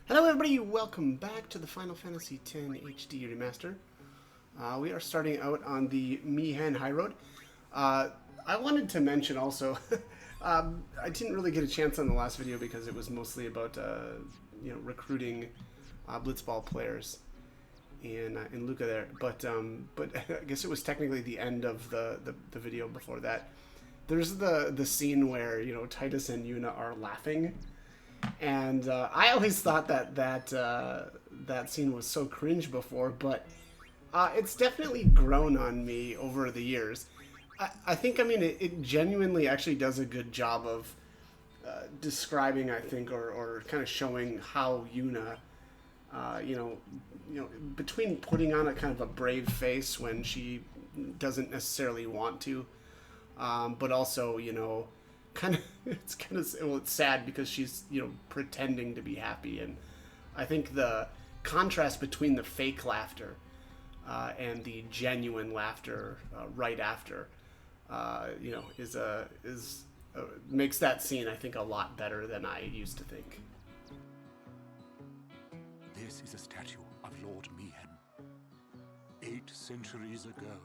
Hello everybody, welcome back to the Final Fantasy X HD Remaster. We are starting out on the Mihen Highroad. I wanted to mention also, I didn't really get a chance on the last video because it was mostly about recruiting Blitzball players in Luca there. But I guess it was technically the end of the video before that. There's the scene where Titus and Yuna are laughing. And I always thought that scene was so cringe before, but it's definitely grown on me over the years. I think, it genuinely actually does a good job of describing, I think, or kind of showing how Yuna, between putting on a kind of a brave face when she doesn't necessarily want to, but also, kind of it's sad because she's pretending to be happy. And I think the contrast between the fake laughter and the genuine laughter right after is makes that scene, I think, a lot better than I used to think. This is a statue of Lord Mihen. 8 centuries ago,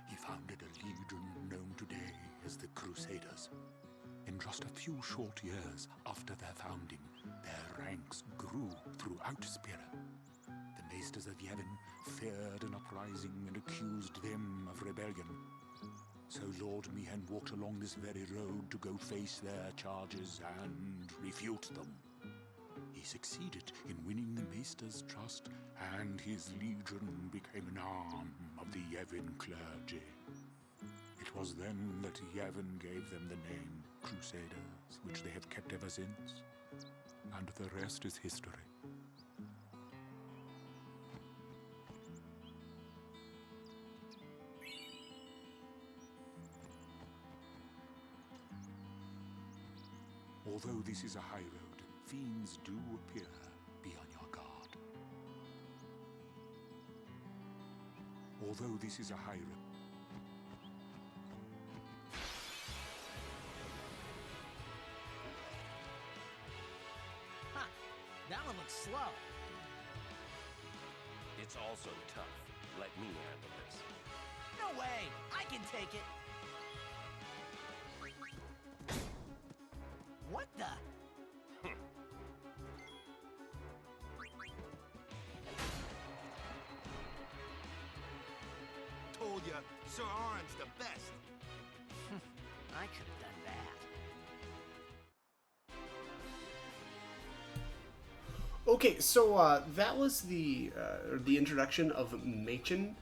he founded a legion known today as the Crusaders. In just a few short years after their founding, their ranks grew throughout Spira. The Maesters of Yevon feared an uprising and accused them of rebellion. So Lord Mihen walked along this very road to go face their charges and refute them. He succeeded in winning the Maesters' trust, and his legion became an arm of the Yevon clergy. It was then that Yevon gave them the name Crusaders, which they have kept ever since. And the rest is history. Although this is a high road, fiends do appear. Be on your guard. Although this is a high road, that one looks slow. It's also tough. Let me handle this. No way! I can take it! What the? Told ya, Sir Auron's the best. I could have done that. Okay, so that was the introduction of Mihen,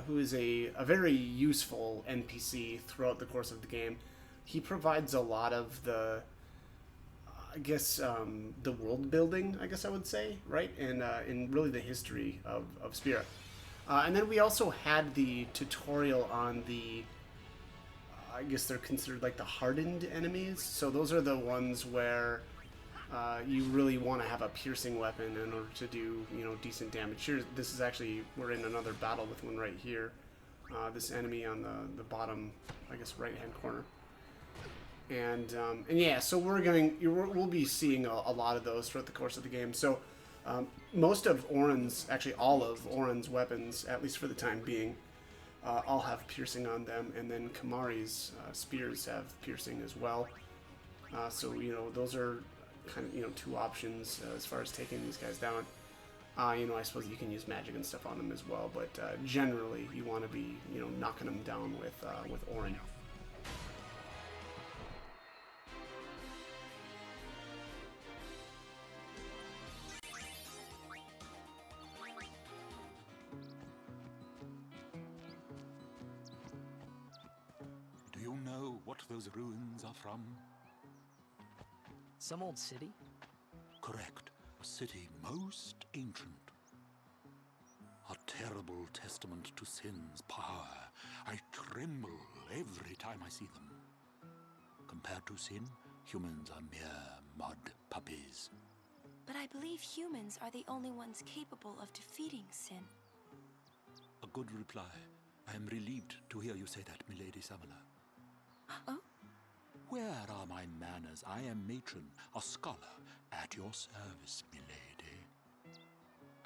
who is a very useful NPC throughout the course of the game. He provides a lot of the, the world building, I guess I would say, right? And in really the history of Spira. And then we also had the tutorial on the, I guess they're considered like the hardened enemies. So those are the ones where you really want to have a piercing weapon in order to do, decent damage. Here, this is actually, we're in another battle with one right here. This enemy on the bottom, I guess, right-hand corner. And yeah, so we'll be seeing a lot of those throughout the course of the game. So most of Auron's, actually all of Auron's weapons, at least for the time being, all have piercing on them, and then Kamari's spears have piercing as well. So those are kind of two options as far as taking these guys down. I suppose you can use magic and stuff on them as well, but generally you want to be knocking them down with Auron. do you know what those ruins are from? Some old city? Correct. A city most ancient. A terrible testament to sin's power. I tremble every time I see them. Compared to sin, humans are mere mud puppies. But I believe humans are the only ones capable of defeating sin. A good reply. I am relieved to hear you say that, Milady Samala. Oh? Where are my manners? I am matron, a scholar, at your service, milady.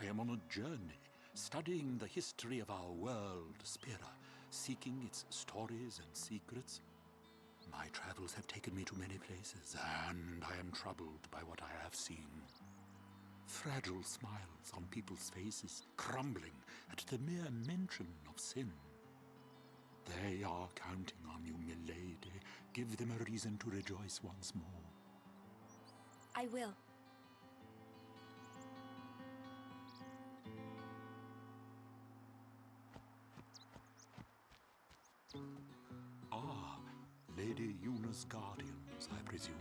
I am on a journey, studying the history of our world, Spira, seeking its stories and secrets. My travels have taken me to many places, and I am troubled by what I have seen. Fragile smiles on people's faces, crumbling at the mere mention of sin. They are counting on you, milady. Give them a reason to rejoice once more. I will. Ah, Lady Yuna's guardians, I presume.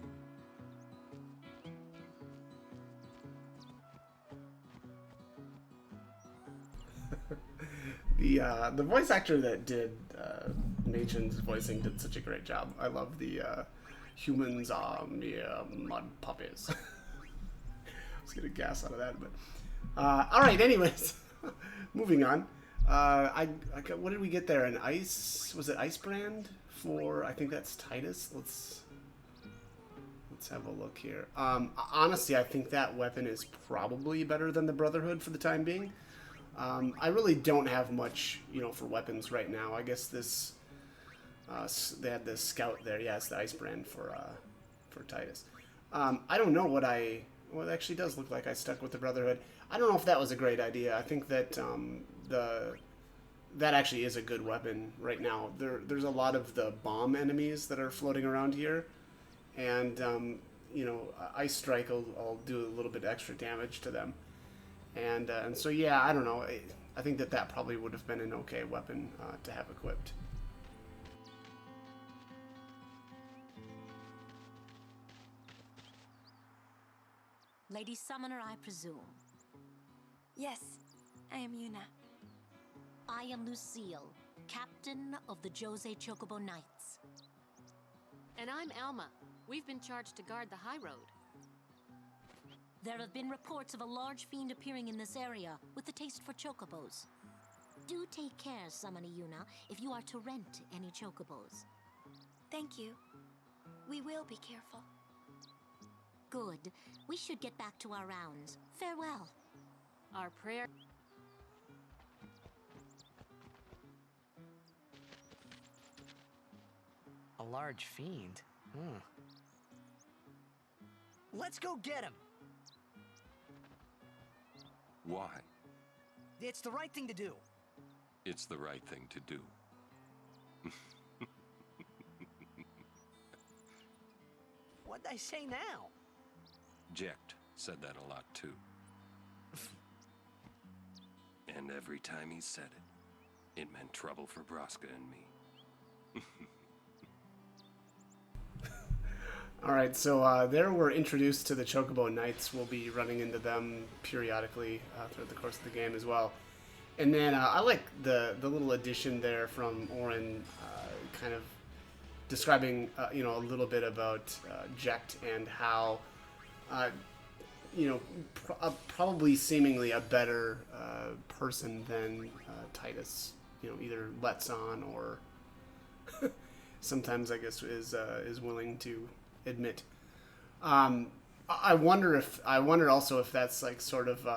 The voice actor that did Machen's voicing did such a great job. I love the humans are mere mud puppies. I was gonna gas out of that, but all right. Anyways, moving on. What did we get there? An ice? Was it ice brand for? I think that's Titus. Let's have a look here. Honestly, I think that weapon is probably better than the Brotherhood for the time being. I really don't have much, for weapons right now. I guess this they had this scout there. Yeah, it's the ice brand for Titus. I don't know what it actually does look like. I stuck with the Brotherhood. I don't know if that was a great idea. I think that that actually is a good weapon right now. There's a lot of the bomb enemies that are floating around here, and Ice Strike will do a little bit extra damage to them. And so, yeah, I don't know. I think that probably would have been an okay weapon to have equipped. Lady Summoner, I presume. Yes, I am Yuna. I am Lucille, captain of the Jose Chocobo Knights. And I'm Alma. We've been charged to guard the Highroad. There have been reports of a large fiend appearing in this area with a taste for chocobos. Do take care, Summoner Yuna, if you are to rent any chocobos. Thank you. We will be careful. Good. We should get back to our rounds. Farewell. Our prayer... A large fiend? Let's go get him! Why? It's the right thing to do. It's the right thing to do. What'd I say now? Jecht said that a lot too. And every time he said it, it meant trouble for Braska and me. Alright, so there we're introduced to the Chocobo Knights. We'll be running into them periodically throughout the course of the game as well. And then I like the little addition there from Orin, kind of describing a little bit about Jecht and how probably seemingly a better person than Titus. Either lets on or sometimes I guess is willing to admit. I wonder also if that's like sort of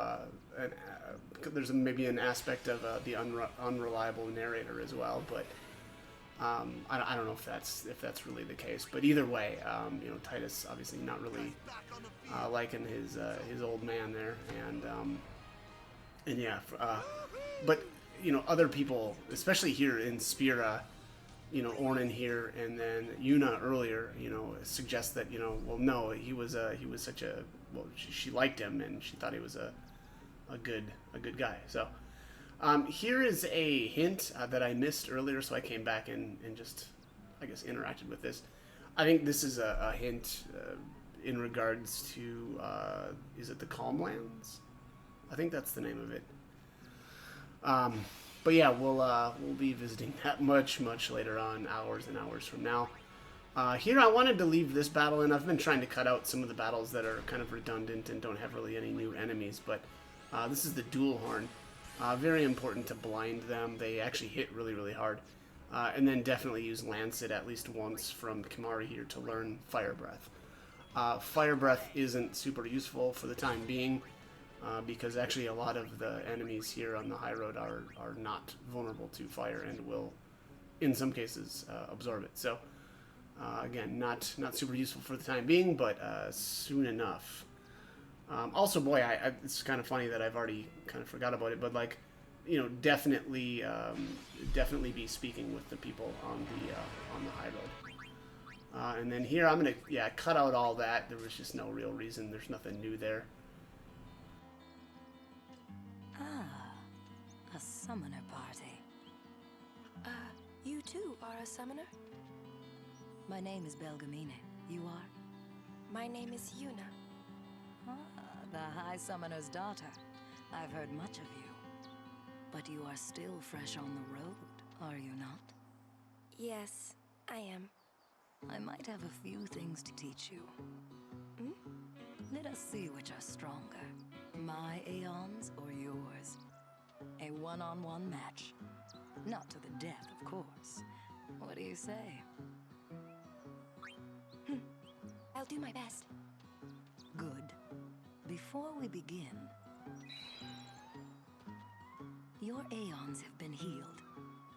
there's maybe an aspect of the unreliable narrator as well, but I don't know if that's really the case. But either way, Titus obviously not really liking his old man there, and yeah, but other people, especially here in Spira. Ornan here, and then Yuna earlier, suggests that, well, no, he was such a, well, she liked him, and she thought he was a good guy. So, here is a hint that I missed earlier, so I came back and just, I guess, interacted with this. I think this is a hint in regards to, is it the Calmlands? I think that's the name of it. But yeah, we'll be visiting that much later on, hours and hours from now. Here I wanted to leave this battle, and I've been trying to cut out some of the battles that are kind of redundant and don't have really any new enemies, but this is the Dual Horn. Very important to blind them. They actually hit really hard. And then definitely use Lancet at least once from Kimari here to learn Fire Breath. Fire Breath isn't super useful for the time being, because actually a lot of the enemies here on the Highroad are not vulnerable to fire and will, in some cases, absorb it. So, again, not super useful for the time being, but soon enough. Also, boy, it's kind of funny that I've already kind of forgot about it, but like, you know, definitely be speaking with the people on the Highroad. And then here I'm gonna cut out all that. There was just no real reason. There's nothing new there. A summoner party. You too are a summoner? My name is Belgamine. You are? My name is Yuna. The High Summoner's daughter. I've heard much of you. But you are still fresh on the road, are you not? Yes, I am. I might have a few things to teach you. Hmm? Let us see which are stronger. My Aeons or yours? A one-on-one match. Not to the death, of course. What do you say? I'll do my best. Good. Before we begin, your Aeons have been healed.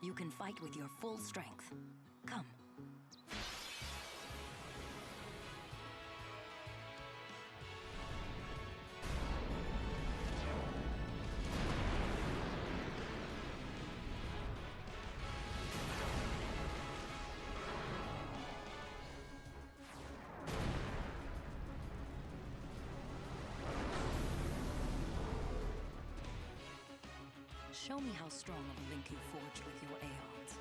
You can fight with your full strength. Come. Show me how strong of a link you forged with your Aeons.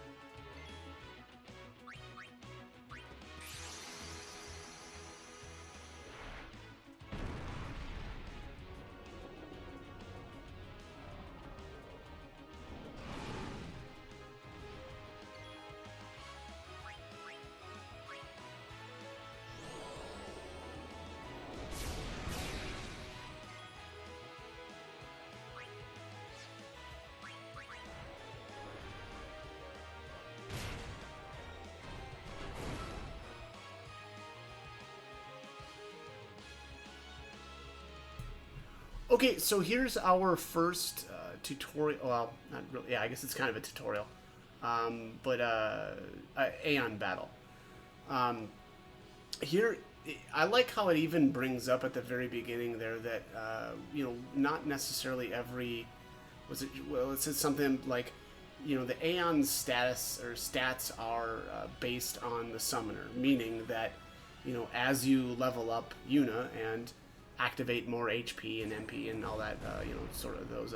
Okay, so here's our first tutorial. Well, not really. Yeah, I guess it's kind of a tutorial, but Aeon battle. Here, I like how it even brings up at the very beginning there that you know, not necessarily every it says something like, you know, the Aeon's status or stats are based on the summoner, meaning that, you know, as you level up Yuna and activate more HP and MP and all that, you know, sort of those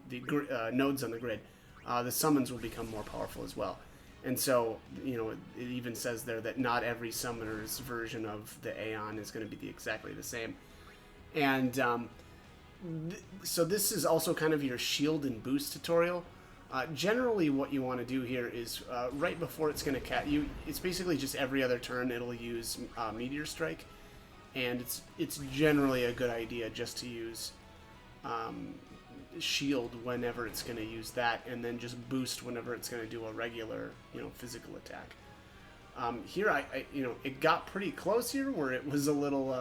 the nodes on the grid, the summons will become more powerful as well. And so, you know, it even says there that not every summoner's version of the Aeon is going to be exactly the same. And so this is also kind of your shield and boost tutorial. Generally, what you want to do here is right before it's going to it's basically just every other turn it'll use Meteor Strike. And it's generally a good idea just to use shield whenever it's going to use that, and then just boost whenever it's going to do a regular, you know, physical attack. Here, I you know, it got pretty close here where it was a little,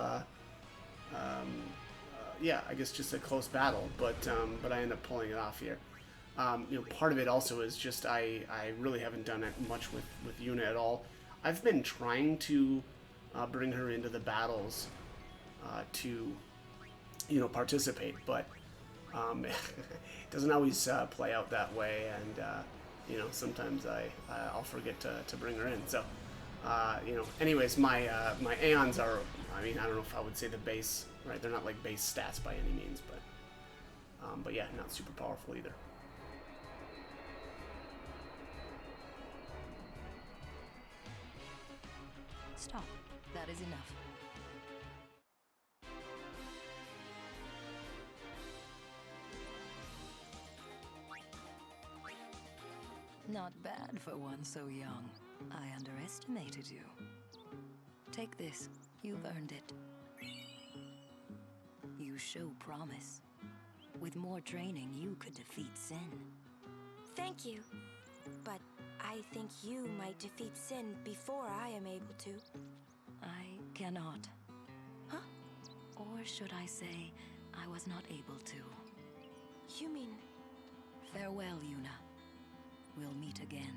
yeah, I guess just a close battle, but I ended up pulling it off here. You know, part of it also is just I really haven't done it much with Yuna at all. I've been trying to bring her into the battles to, you know, participate, but it doesn't always play out that way, and you know, sometimes I'll forget to bring her in. So you know, anyways, my Aeons are, I mean, I don't know if I would say the base, right? They're not like base stats by any means, but yeah, not super powerful either. Stop. That is enough. Not bad for one so young. I underestimated you. Take this. You've earned it. You show promise. With more training, you could defeat Sin. Thank you. But I think you might defeat Sin before I am able to. I cannot. Huh? Or should I say, I was not able to. You mean... Farewell, Yuna. We'll meet again.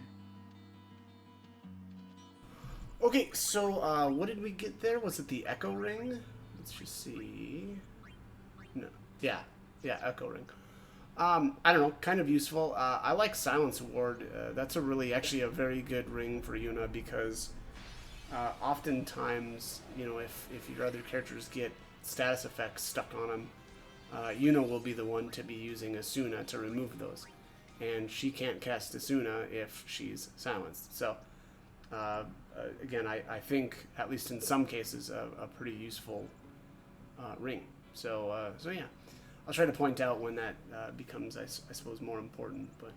Okay, so what did we get there? Was it the Echo Ring? Let's just see. No. Yeah, Echo Ring. I don't know, kind of useful. I like Silence Ward. That's actually a very good ring for Yuna because oftentimes, if your other characters get status effects stuck on them, Yuna will be the one to be using Asuna to remove those. And she can't cast Asuna if she's silenced. So, again, I think, at least in some cases, a pretty useful ring. So yeah. I'll try to point out when that becomes, I suppose, more important, but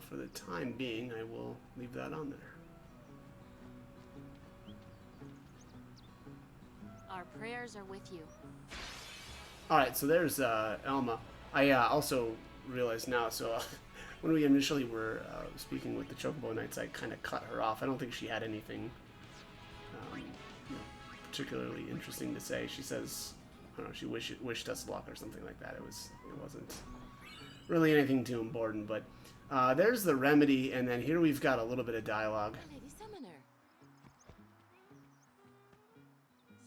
for the time being, I will leave that on there. Our prayers are with you. Alright, so there's Elma. I also realized now, so when we initially were speaking with the Chocobo Knights, I kind of cut her off. I don't think she had anything particularly interesting to say. She says... I don't know, she wished us luck or something like that. It wasn't really anything too important, but there's the remedy, and then here we've got a little bit of dialogue. Lady Summoner.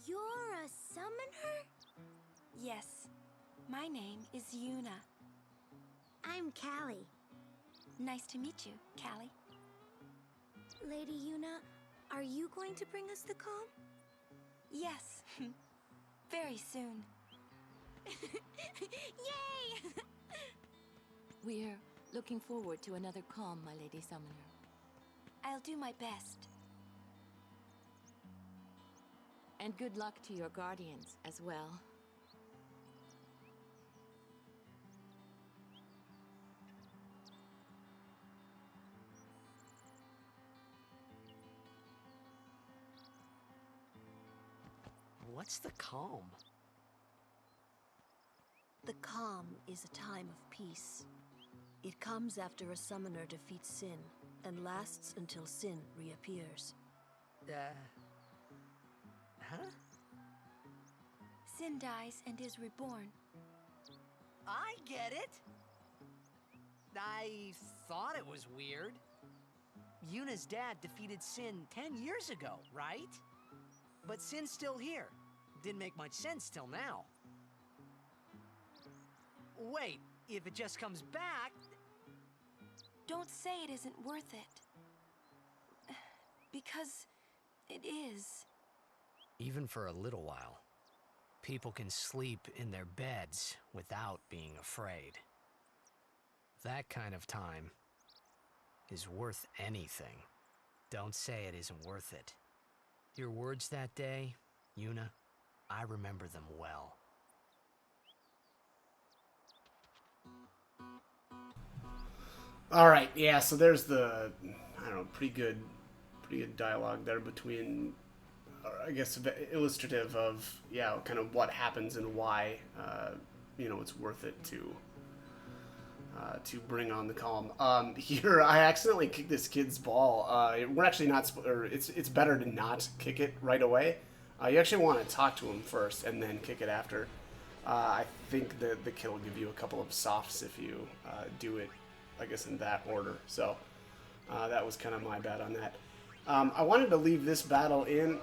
You're a summoner? Yes. My name is Yuna. I'm Callie. Nice to meet you, Callie. Lady Yuna, are you going to bring us the calm? Yes. Very soon. Yay! We're looking forward to another calm, my Lady Summoner. I'll do my best. And good luck to your guardians as well. What's the calm? The calm is a time of peace. It comes after a summoner defeats Sin and lasts until Sin reappears. Huh? Sin dies and is reborn. I get it. I thought it was weird. Yuna's dad defeated Sin 10 years ago, right? But Sin's still here. Didn't make much sense till now. Wait, if it just comes back... Don't say it isn't worth it. Because it is. Even for a little while, people can sleep in their beds without being afraid. That kind of time is worth anything. Don't say it isn't worth it. Your words that day, Yuna, I remember them well. Alright, yeah, so there's the, I don't know, pretty good dialogue there between, I guess, illustrative of, yeah, kind of what happens and why, it's worth it to bring on the calm. Here, I accidentally kicked this kid's ball. We're actually not, or it's better to not kick it right away. You actually want to talk to him first and then kick it after. I think the kill will give you a couple of softs if you do it, I guess, in that order. So that was kind of my bad on that. I wanted to leave this battle in.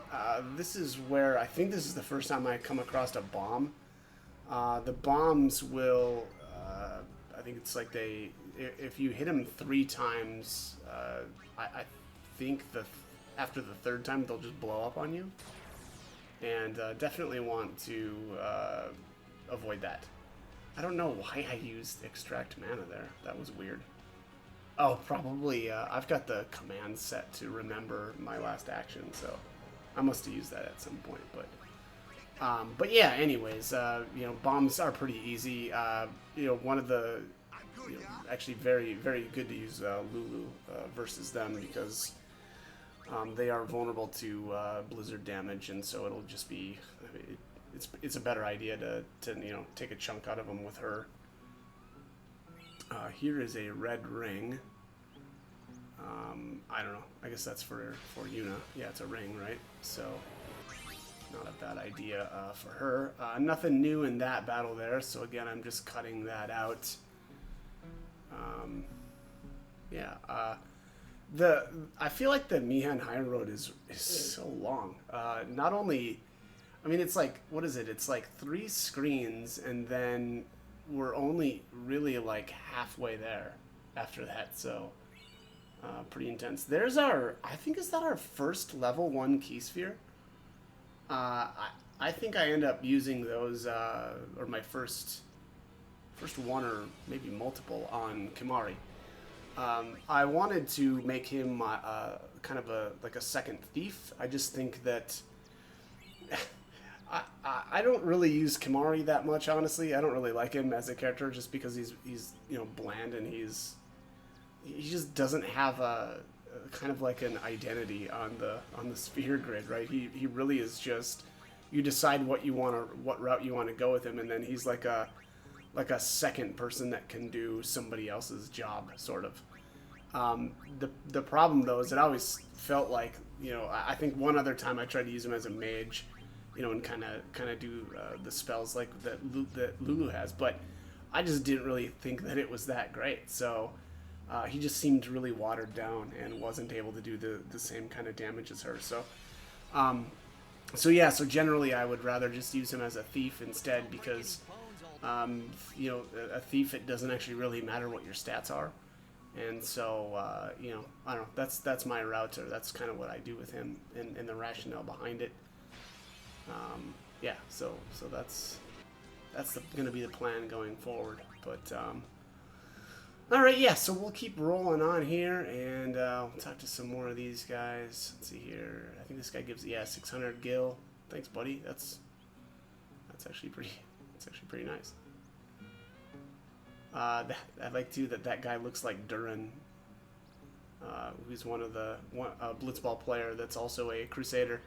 This is where I think this is the first time I come across a bomb. The bombs will, I think it's like if you hit them 3 times, I think after the 3rd time they'll just blow up on you. And definitely want to avoid that. I don't know why I used extract mana there. That was weird. Oh, probably I've got the command set to remember my last action, so I must have used that at some point. But yeah, anyways, bombs are pretty easy. One of the actually very, very good to use Lulu versus them because they are vulnerable to blizzard damage, and so it'll just be it's a better idea to take a chunk out of them with her. Here is a red ring. I don't know. I guess that's for Yuna. Yeah, it's a ring, right? So not a bad idea for her. Nothing new in that battle there. So again, I'm just cutting that out. Yeah. I feel like the Mihen Highroad is so long. Not only, I mean, it's like, what is it? It's like 3 screens, and then we're only really like halfway there after that. So pretty intense. There's our, I think, is that our first level 1 key sphere? I think I end up using those, or my first one, or maybe multiple, on Kimahri. I wanted to make him kind of like a second thief. I just think that I don't really use Kimahri that much, honestly. I don't really like him as a character just because he's you know, bland, and he just doesn't have a kind of like an identity on the sphere grid, right? He really is just, you decide what route you want to go with him, and then he's like a second person that can do somebody else's job, sort of. The problem though is it always felt like, you know, I think one other time I tried to use him as a mage, you know, and kind of do the spells like that Lulu has, but I just didn't really think that it was that great. So he just seemed really watered down and wasn't able to do the same kind of damage as her. So so yeah, so generally I would rather just use him as a thief instead, because you know, a thief, it doesn't actually really matter what your stats are. And so, you know, I don't know, that's my route, or that's kind of what I do with him, and the rationale behind it. Yeah, so that's going to be the plan going forward. But, all right, yeah, so we'll keep rolling on here, and we'll talk to some more of these guys. Let's see here. I think this guy gives, 600 gil. Thanks, buddy. That's actually pretty nice. I like too that guy looks like Durin, who's one Blitzball player that's also a Crusader.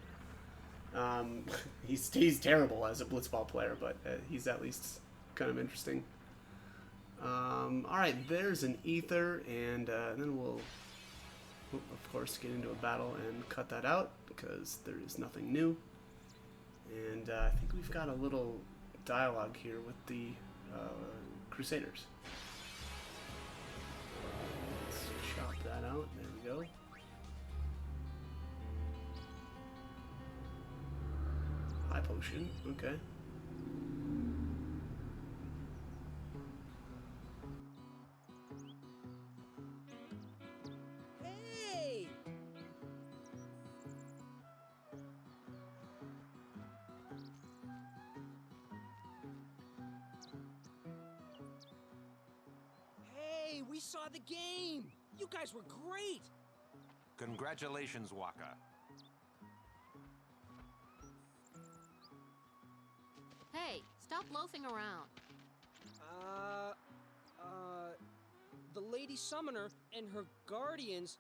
He's terrible as a Blitzball player, but he's at least kind of interesting. All right, there's an ether, and then we'll, of course, get into a battle and cut that out because there is nothing new. And I think we've got a little dialogue here with the Crusaders. Let's chop that out. There we go. High potion. Okay. Hey! Hey, we saw the game! You guys were great! Congratulations, Waka. Hey, stop loafing around. The Lady Summoner and her guardians...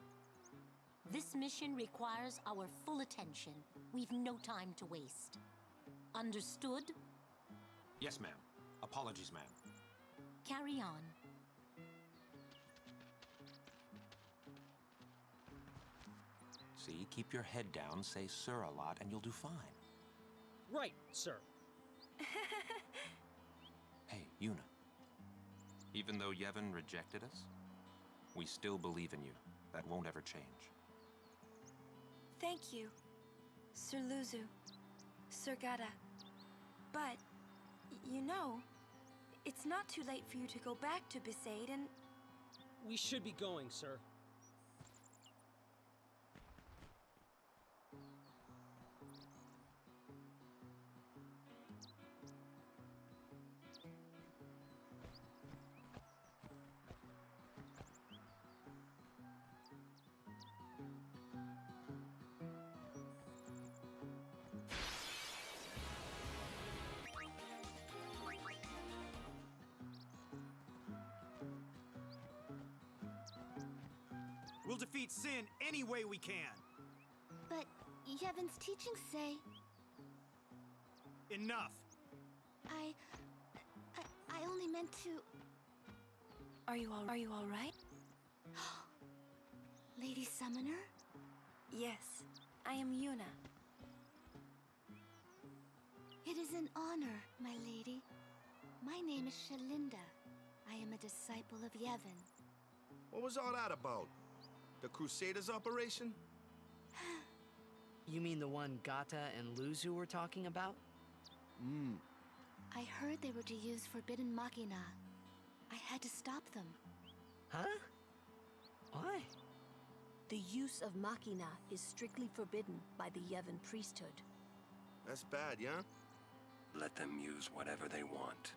This mission requires our full attention. We've no time to waste. Understood? Yes, ma'am. Apologies, ma'am. Carry on. See, keep your head down, say sir a lot, and you'll do fine. Right, sir. Hey, Yuna. Even though Yevon rejected us, we still believe in you. That won't ever change. Thank you, Sir Luzu, Sir Gata. But, you know, it's not too late for you to go back to Besaid, and... We should be going, sir. We'll defeat Sin any way we can. But Yevon's teachings say... Enough. I only meant to... Are you all right? Lady Summoner? Yes, I am Yuna. It is an honor, my lady. My name is Shalinda. I am a disciple of Yevon. What was all that about? The Crusaders operation? You mean the one Gata and Luzu were talking about? I heard they were to use forbidden machina. I had to stop them. Huh? Why? The use of machina is strictly forbidden by the Yevon priesthood. That's bad, yeah? Let them use whatever they want.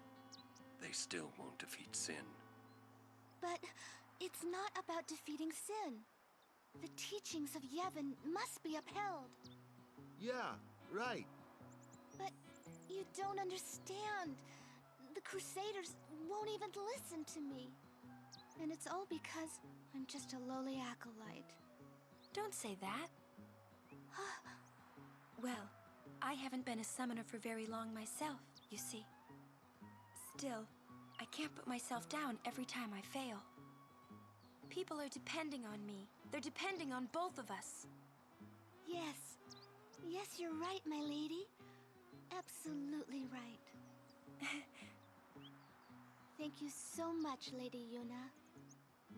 They still won't defeat Sin. But it's not about defeating Sin. The teachings of Yevon must be upheld. Yeah, right. But you don't understand. The Crusaders won't even listen to me. And it's all because I'm just a lowly acolyte. Don't say that. Well, I haven't been a summoner for very long myself, you see. Still, I can't put myself down every time I fail. People are depending on me. They're depending on both of us. Yes. Yes, you're right, my lady. Absolutely right. Thank you so much, Lady Yuna.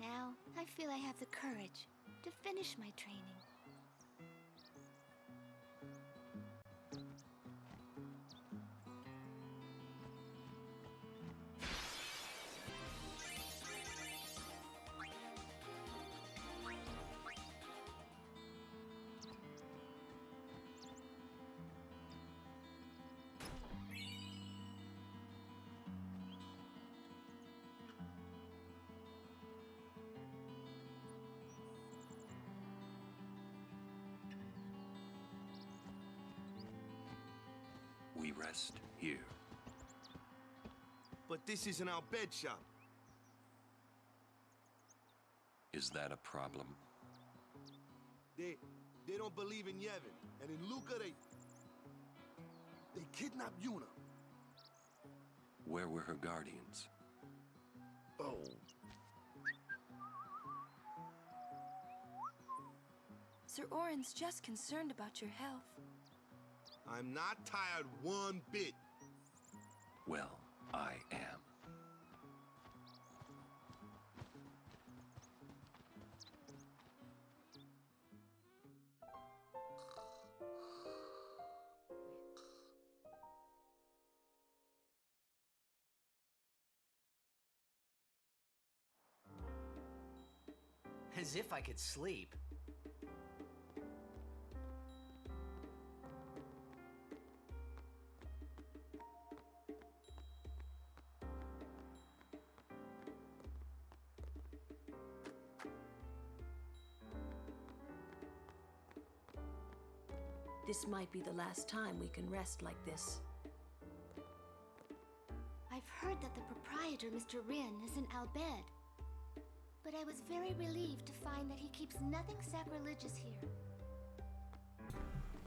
Now, I feel I have the courage to finish my training. We rest here. But this isn't our bed shop. Is that a problem? They don't believe in Yevon, and in Luca they kidnapped Yuna. Where were her guardians? Oh. Sir Orin's just concerned about your health. I'm not tired one bit. Well, I am. As if I could sleep. This might be the last time we can rest like this. I've heard that the proprietor, Mr. Rin, is in Al Bhed. But I was very relieved to find that he keeps nothing sacrilegious here.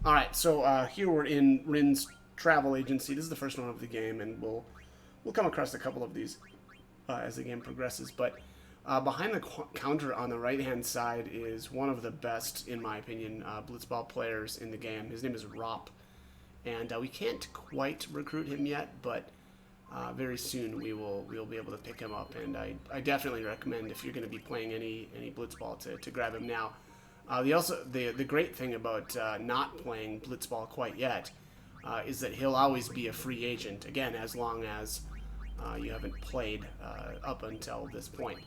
Alright, so here we're in Rin's travel agency. This is the first one of the game, and we'll come across a couple of these as the game progresses. But behind the counter on the right-hand side is one of the best, in my opinion, Blitzball players in the game. His name is Rop, and we can't quite recruit him yet, but very soon we'll be able to pick him up. And I definitely recommend, if you're going to be playing any Blitzball, to grab him now. The great thing about not playing Blitzball quite yet is that he'll always be a free agent, again, as long as you haven't played up until this point.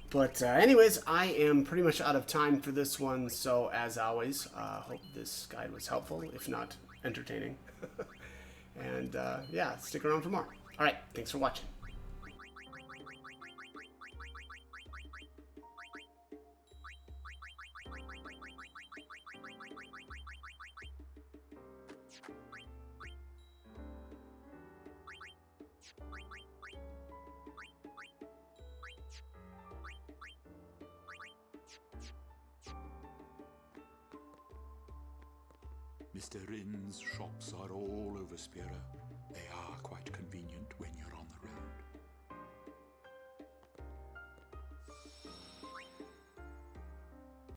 But anyways, I am pretty much out of time for this one, so as always, hope this guide was helpful, if not entertaining. And yeah, stick around for more. Alright, thanks for watching. Mr. Rin's shops are all over Spira. They are